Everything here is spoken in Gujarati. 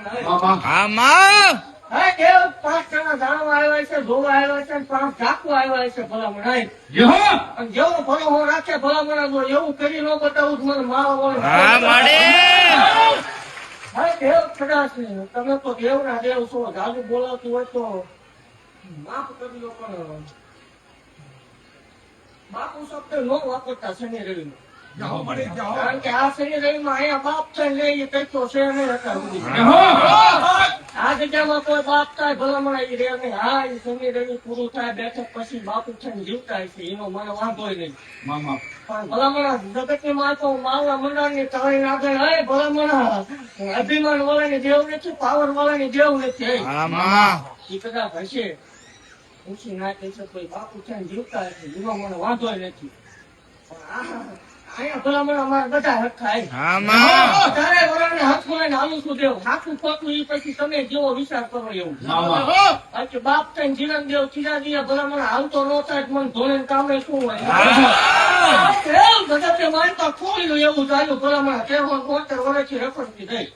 હા માં હા દેવ 5 જણા જાણવા આવ્યા છે, જોવા આવ્યા છે, 5 ઝાકવા આવ્યા છે ભલામણ. અને જેવો ભલો રાખે ભલામણ એવું કરી ન બતાવું મને મારો હા માડે હા દેવ કદાચ તમે તો દેવના દેવ છો, જાદુ બોલાવતું હોય તો માફ કરી લો, પણ બાપુ શબ્દ ન વાપરતા શનિ રવિમાં. કારણ કે આ શનિ રવિમાં અહીંયા બાપ થાય ને એ કઈ તો છે નહીં અત્યાર સુધી. આ જગ્યામાં કોઈ બાપ થાય ભલામણ એ રે નહીં. હા એ શનિ રવિ પૂરું થાય બેઠક પછી બાપુ થઈને જીવતા છે એનો મને વાંધો નહીં. પણ ભલામણ જગતની માં તો માવડા મંડળની તાળી આગળ હે ભલામણ અભિમાન વાળાની દેવ નથી, પાવર વાળાની દેવ નથી. હા માં એ કદાચ હશે ઊંચી નાખે છે કોઈ બાપુ થઈને જીવતા હશે એનો મને વાંધો નથી. અહીંયા ભલામણ અમારા બધા હક થાય. હા માં તારે વરાને હક બોલાને હાલું શું દેવું હાથું ખોટું એ પછી તમે જેવો વિચાર કરો એવું. બાકી બાપ થઈને જીવન દેવ ખીરા દિયા ભલામણ હાલતો ન થાય તો મને ધોળે કામે શું હોય જગતે માનતા ખોલ્યું એવું ચાલ્યું ભલામણ 13 વર્ષથી રખડતી થઈ.